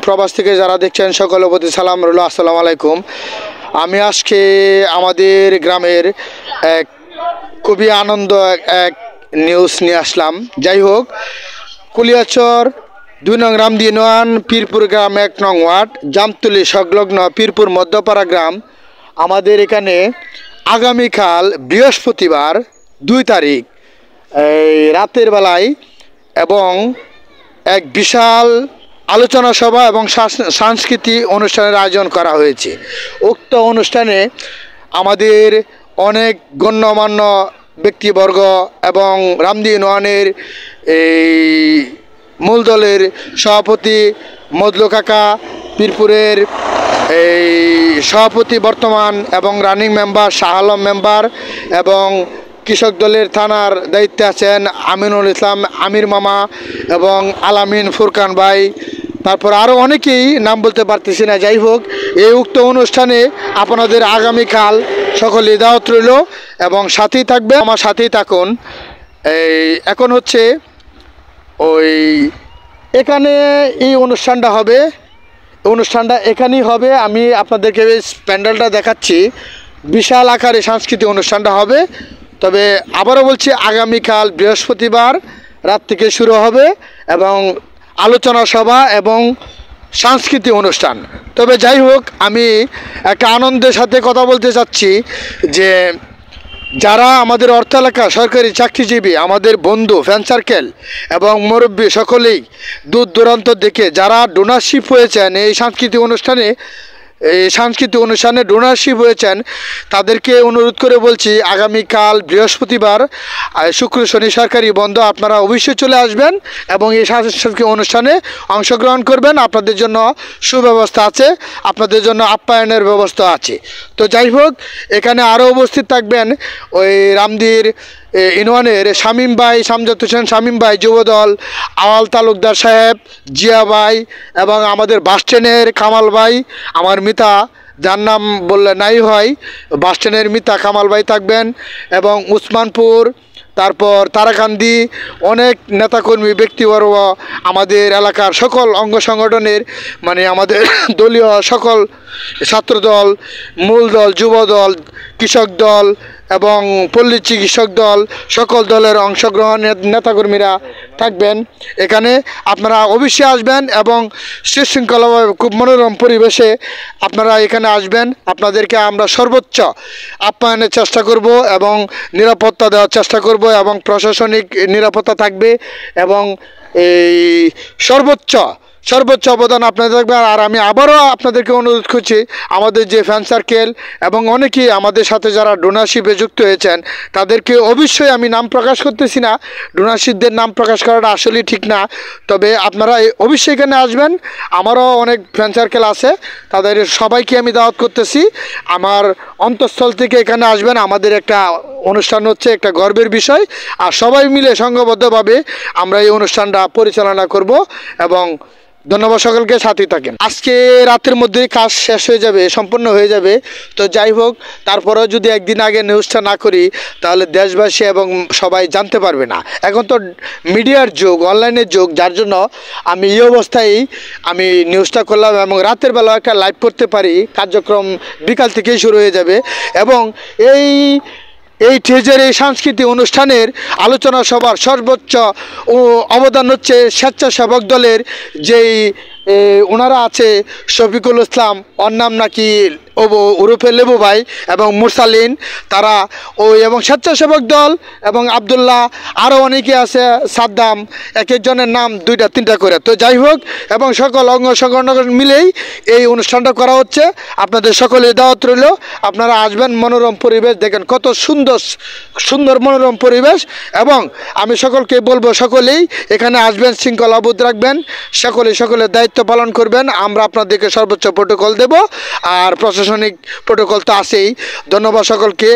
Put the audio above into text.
প্রবাস থেকে যারা দেখছেন সকলের প্রতি সালাম রইল, আসসালামু আলাইকুম। আমি আজকে আমাদের গ্রামের এক খুবই আনন্দ এক নিউজ নিয়ে আসলাম। যাই হোক, কুলিয়াচর 2 নং রামদি ইউনিয়ন পীরপুর গ্রাম 1 নং ওয়ার্ড জামতলী সংলগ্ন পীরপুর মধ্যপাড়া গ্রাম। আমাদের এখানে আগামীকাল বৃহস্পতিবার 2 তারিখ এই রাতের বেলায় এবং এক বিশাল আলোচনা সভা এবং সাংস্কৃতিক অনুষ্ঠানের আয়োজন করা হয়েছে। উক্ত অনুষ্ঠানে আমাদের অনেক গণ্যমান্য ব্যক্তিবর্গ এবং রামদি ইউনিয়নের এই মূল দলের সভাপতি মদলু কাকা, পীরপুরের এই সভাপতি বর্তমান এবং running member Shah Alam member, এবং কৃষক দলের থানার দায়িত্বে আছেন আমিনুল ইসলাম আমির মামা এবং আলামিন ফুরকান ভাই, তারপর আরও অনেকেই নাম বলতে পারতেছি না। যাই হোক, এই উক্ত অনুষ্ঠানে আপনাদের আগামীকাল সকলে দাওয়াত রইল এবং সাথেই থাকবে, আমার সাথেই থাকুন। এখন হচ্ছে ওই এখানে এই অনুষ্ঠানটা হবে, অনুষ্ঠানটা এখানেই হবে। আমি আপনাদেরকে প্যান্ডেলটা দেখাচ্ছি, বিশাল আকারে সাংস্কৃতিক অনুষ্ঠানটা হবে। তবে আবারও বলছি, আগামীকাল বৃহস্পতিবার রাত থেকে শুরু হবে এবং আলোচনা সভা এবং সাংস্কৃতিক অনুষ্ঠান। তবে যাই হোক, আমি একটা আনন্দের সাথে কথা বলতে চাচ্ছি যে যারা আমাদের অর্থ এলাকা সরকারি চাকরিজীবী, আমাদের বন্ধু ফ্যান সার্কেল এবং মুরব্বী সকলেই দূর দূরান্ত দেখে যারা ডোনারশিপ হয়েছেন এই সাংস্কৃতিক অনুষ্ঠানে ডোনারশিপ হয়েছেন, তাদেরকে অনুরোধ করে বলছি আগামীকাল বৃহস্পতিবার শুক্র শনি সরকারি বন্ধ, আপনারা অবশ্যই চলে আসবেন এবং এই সাংস্কৃতিক অনুষ্ঠানে অংশগ্রহণ করবেন। আপনাদের জন্য সুব্যবস্থা আছে, আপনাদের জন্য আপ্যায়নের ব্যবস্থা আছে। তো যাই হোক, এখানে আরও উপস্থিত থাকবেন ওই রামদির ইউনিয়নের শামীম ভাই, শামজাদ হোসেন শামীম ভাই, যুবদল আওয়াল তালুকদার সাহেব, জিয়া ভাই এবং আমাদের বাস স্ট্যান্ডের কামাল ভাই, আমার মিতা যার নাম বললে নাই হয়, বাস স্ট্যান্ডের মিতা কামাল ভাই থাকবেন এবং উসমানপুর, তারপর তারাকান্দি অনেক নেতাকর্মী ব্যক্তিবর্গ, আমাদের এলাকার সকল অঙ্গ সংগঠনের মানে আমাদের দলীয় সকল ছাত্রদল, মূল দল, যুবদল, কৃষক দল এবং পল্লী চিকিৎসক দল, সকল দলের অংশগ্রহণের নেতাকর্মীরা থাকবেন এখানে। আপনারা অবশ্যই আসবেন এবং সুশৃঙ্খলভাবে খুব মনোরম পরিবেশে আপনারা এখানে আসবেন। আপনাদেরকে আমরা সর্বোচ্চ আপ্যায়নের চেষ্টা করব এবং নিরাপত্তা দেওয়ার চেষ্টা করব এবং প্রশাসনিক নিরাপত্তা থাকবে এবং এই সর্বোচ্চ অবদান আপনাদের থাকবে। আর আমি আবারও আপনাদেরকে অনুরোধ করছি, আমাদের যে ফ্যান সার্কেল এবং অনেকেই আমাদের সাথে যারা ডোনারশিপে যুক্ত হয়েছেন তাদেরকে অবশ্যই, আমি নাম প্রকাশ করতেছি না, ডোনারশিপদের নাম প্রকাশ করাটা আসলেই ঠিক না, তবে আপনারা অবশ্যই এখানে আসবেন। আমারও অনেক ফ্যান সার্কেল আছে, তাদের সবাইকে আমি দাওয়াত করতেছি আমার অন্তঃস্থল থেকে এখানে আসবেন। আমাদের একটা অনুষ্ঠান হচ্ছে একটা গর্বের বিষয়, আর সবাই মিলে সংঘবদ্ধভাবে আমরা এই অনুষ্ঠানটা পরিচালনা করব এবং ধন্যবাদ সকলকে, সাথেই থাকেন। আজকে রাতের মধ্যেই কাজ শেষ হয়ে যাবে, সম্পূর্ণ হয়ে যাবে। তো যাই হোক, তারপরেও যদি একদিন আগে নিউজটা না করি তাহলে দেশবাসী এবং সবাই জানতে পারবে না। এখন তো মিডিয়ার যুগ, অনলাইনের যুগ, যার জন্য আমি এই অবস্থায় আমি নিউজটা করলাম এবং রাতের বেলা একটা লাইভ করতে পারি। কার্যক্রম বিকাল থেকেই শুরু হয়ে যাবে এবং এই টেজের এই সাংস্কৃতিক অনুষ্ঠানের আলোচনা সভার সর্বোচ্চ অবদান হচ্ছে স্বেচ্ছাসেবক দলের যেই ওনারা আছে, শফিকুল ইসলাম, ওর নাম নাকি ওরফে লেবু ভাই এবং মুরসালিন, তারা এবং স্বেচ্ছাসেবক দল এবং আবদুল্লাহ, আরও অনেকে আছে, সাদ্দাম, এক একজনের নাম 2-3টা করে। তো যাই হোক, এবং সকল অঙ্গ সংগঠন মিলেই এই অনুষ্ঠানটা করা হচ্ছে। আপনাদের সকলে দাওয়াত রইল, আপনারা আসবেন। মনোরম পরিবেশ দেখেন, কত সুন্দর মনোরম পরিবেশ। এবং আমি সকলকে বলবো, সকলেই এখানে আসবেন, শৃঙ্খলাবোধ রাখবেন, সকলের দায়িত্ব পালন করবেন। আমরা আপনাদেরকে সর্বোচ্চ প্রোটোকল দেব, আর প্রশাসনিক প্রোটোকল তো আছেই। ধন্যবাদ সকলকে।